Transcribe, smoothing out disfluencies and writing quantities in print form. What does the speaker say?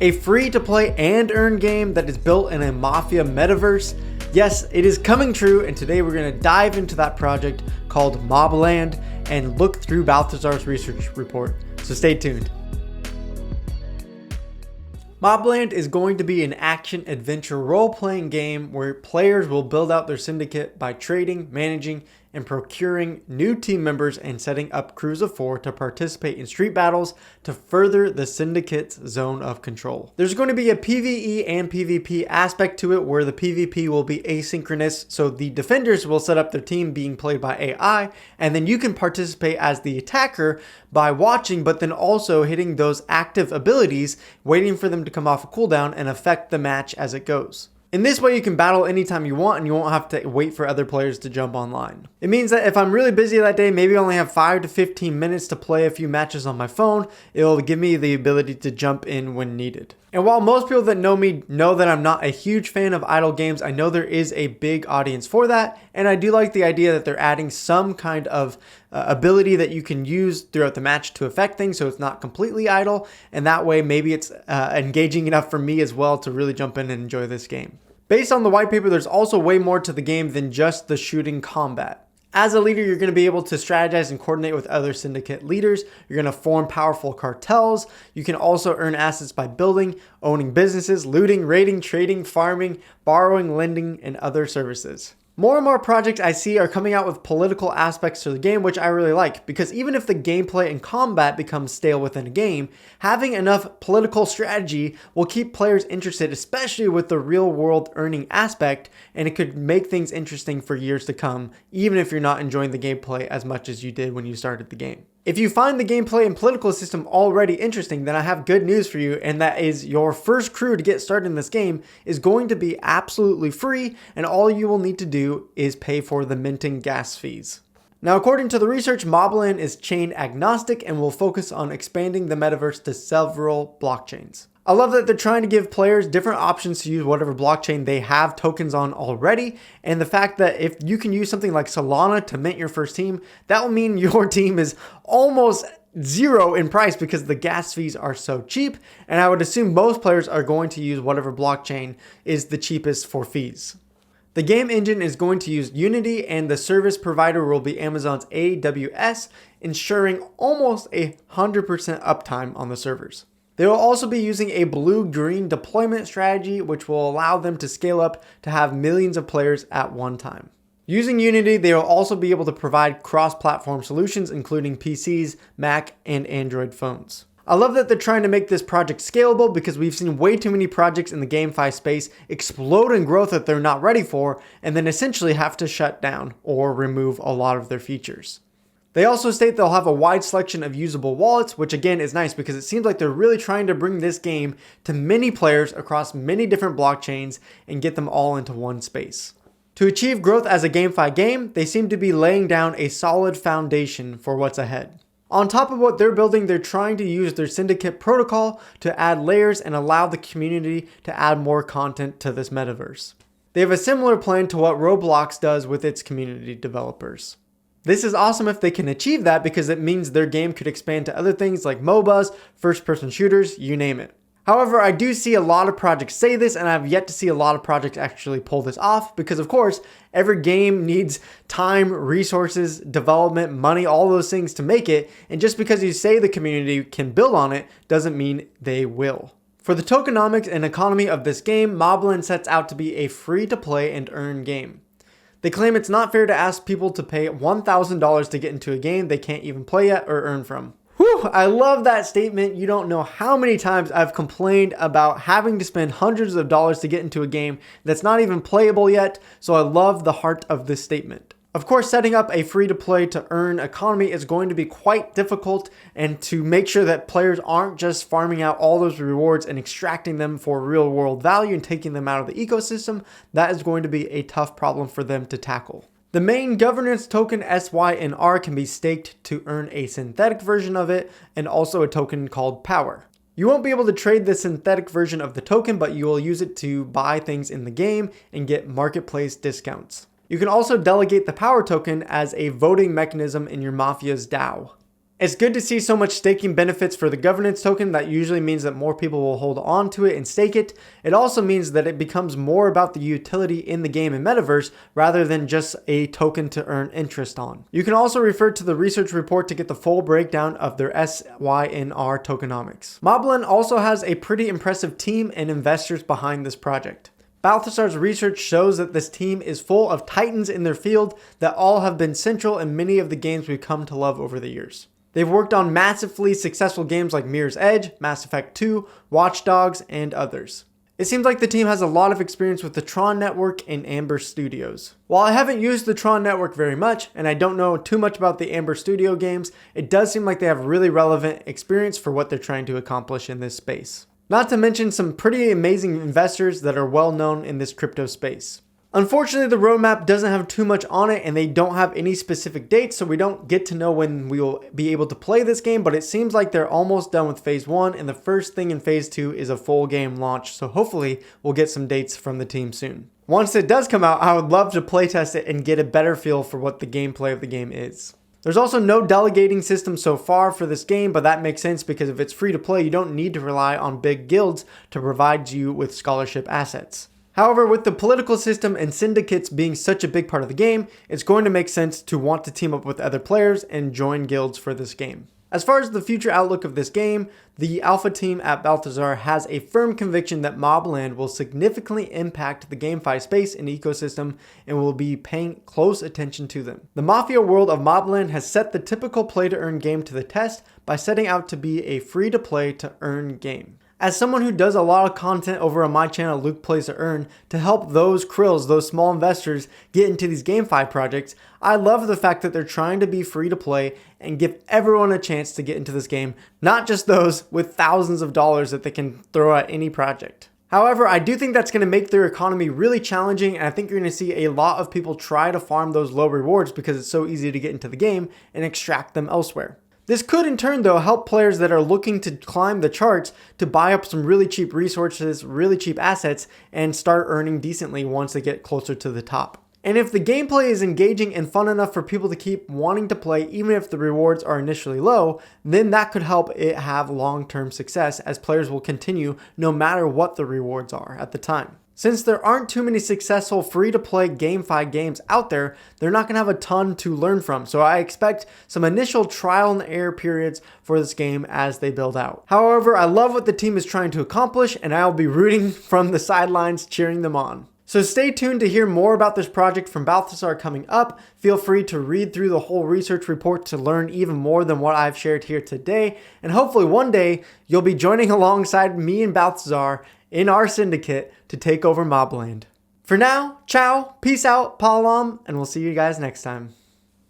A free-to-play and earn game that is built in a Mafia metaverse? Yes, it is coming true, and today we're going to dive into that project called Mobland and look through Balthazar's research report. So stay tuned. Mobland is going to be an action-adventure role-playing game where players will build out their syndicate by trading, managing, and procuring new team members and setting up crews of 4 to participate in street battles to further the syndicate's zone of control. There's going to be a PvE and PvP aspect to it where the PvP will be asynchronous, so the defenders will set up their team being played by AI, and then you can participate as the attacker by watching, but then also hitting those active abilities, waiting for them to come off a cooldown and affect the match as it goes. In this way, you can battle anytime you want and you won't have to wait for other players to jump online. It means that if I'm really busy that day, maybe I only have 5 to 15 minutes to play a few matches on my phone, it'll give me the ability to jump in when needed. And while most people that know me know that I'm not a huge fan of idle games, I know there is a big audience for that, and I do like the idea that they're adding some kind of ability that you can use throughout the match to affect things so it's not completely idle, and that way maybe it's engaging enough for me as well to really jump in and enjoy this game. Based on the white paper, there's also way more to the game than just the shooting combat. As a leader, you're going to be able to strategize and coordinate with other syndicate leaders. You're going to form powerful cartels. You can also earn assets by building, owning businesses, looting, raiding, trading, farming, borrowing, lending, and other services. More and more projects I see are coming out with political aspects to the game, which I really like, because even if the gameplay and combat becomes stale within a game, having enough political strategy will keep players interested, especially with the real world earning aspect, and it could make things interesting for years to come, even if you're not enjoying the gameplay as much as you did when you started the game. If you find the gameplay and political system already interesting, then I have good news for you, and that is your first crew to get started in this game is going to be absolutely free, and all you will need to do is pay for the minting gas fees. Now, according to the research, Mobland is chain agnostic and will focus on expanding the metaverse to several blockchains. I love that they're trying to give players different options to use whatever blockchain they have tokens on already, and the fact that if you can use something like Solana to mint your first team, that will mean your team is almost zero in price because the gas fees are so cheap, and I would assume most players are going to use whatever blockchain is the cheapest for fees. The game engine is going to use Unity, and the service provider will be Amazon's AWS, ensuring almost 100% uptime on the servers. They will also be using a blue-green deployment strategy, which will allow them to scale up to have millions of players at one time. Using Unity, they will also be able to provide cross-platform solutions, including PCs, Mac, and Android phones. I love that they're trying to make this project scalable because we've seen way too many projects in the GameFi space explode in growth that they're not ready for, and then essentially have to shut down or remove a lot of their features. They also state they'll have a wide selection of usable wallets, which again is nice because it seems like they're really trying to bring this game to many players across many different blockchains and get them all into one space. To achieve growth as a GameFi game, they seem to be laying down a solid foundation for what's ahead. On top of what they're building, they're trying to use their syndicate protocol to add layers and allow the community to add more content to this metaverse. They have a similar plan to what Roblox does with its community developers. This is awesome if they can achieve that because it means their game could expand to other things like MOBAs, first-person shooters, you name it. However, I do see a lot of projects say this, and I've yet to see a lot of projects actually pull this off because, of course, every game needs time, resources, development, money, all those things to make it, and just because you say the community can build on it doesn't mean they will. For the tokenomics and economy of this game, Mobland sets out to be a free-to-play and earn game. They claim it's not fair to ask people to pay $1,000 to get into a game they can't even play yet or earn from. Whew, I love that statement. You don't know how many times I've complained about having to spend hundreds of dollars to get into a game that's not even playable yet, so I love the heart of this statement. Of course, setting up a free-to-play to earn economy is going to be quite difficult, and to make sure that players aren't just farming out all those rewards and extracting them for real-world value and taking them out of the ecosystem, that is going to be a tough problem for them to tackle. The main governance token SYNR can be staked to earn a synthetic version of it, and also a token called Power. You won't be able to trade the synthetic version of the token, but you will use it to buy things in the game and get marketplace discounts. You can also delegate the Power token as a voting mechanism in your Mafia's DAO. It's good to see so much staking benefits for the governance token. That usually means that more people will hold on to it and stake it. It also means that it becomes more about the utility in the game and Metaverse rather than just a token to earn interest on. You can also refer to the research report to get the full breakdown of their SYNR tokenomics. Mobland also has a pretty impressive team and investors behind this project. Balthazar's research shows that this team is full of titans in their field that all have been central in many of the games we've come to love over the years. They've worked on massively successful games like Mirror's Edge, Mass Effect 2, Watch Dogs, and others. It seems like the team has a lot of experience with the Tron network and Amber Studios. While I haven't used the Tron network very much, and I don't know too much about the Amber Studio games, it does seem like they have really relevant experience for what they're trying to accomplish in this space. Not to mention some pretty amazing investors that are well known in this crypto space. Unfortunately, the roadmap doesn't have too much on it and they don't have any specific dates, so we don't get to know when we will be able to play this game, but it seems like they're almost done with phase 1 and the first thing in phase 2 is a full game launch, so hopefully we'll get some dates from the team soon. Once it does come out, I would love to playtest it and get a better feel for what the gameplay of the game is. There's also no delegating system so far for this game, but that makes sense because if it's free to play, you don't need to rely on big guilds to provide you with scholarship assets. However, with the political system and syndicates being such a big part of the game, it's going to make sense to want to team up with other players and join guilds for this game. As far as the future outlook of this game, the alpha team at Balthazar has a firm conviction that Mobland will significantly impact the GameFi space and ecosystem and will be paying close attention to them. The Mafia world of Mobland has set the typical play-to-earn game to the test by setting out to be a free-to-play-to-earn game. As someone who does a lot of content over on my channel, Luke Plays to Earn, to help those krills, those small investors, get into these GameFi projects, I love the fact that they're trying to be free to play and give everyone a chance to get into this game, not just those with thousands of dollars that they can throw at any project. However, I do think that's going to make their economy really challenging, and I think you're going to see a lot of people try to farm those low rewards because it's so easy to get into the game and extract them elsewhere. This could in turn though help players that are looking to climb the charts to buy up some really cheap resources, really cheap assets, and start earning decently once they get closer to the top. And if the gameplay is engaging and fun enough for people to keep wanting to play even if the rewards are initially low, then that could help it have long-term success as players will continue no matter what the rewards are at the time. Since there aren't too many successful free-to-play GameFi games out there, they're not going to have a ton to learn from, so I expect some initial trial and error periods for this game as they build out. However, I love what the team is trying to accomplish, and I'll be rooting from the sidelines cheering them on. So stay tuned to hear more about this project from Balthazar coming up. Feel free to read through the whole research report to learn even more than what I've shared here today, and hopefully one day you'll be joining alongside me and Balthazar in our syndicate to take over Mobland. For now, ciao, peace out, palam, and we'll see you guys next time.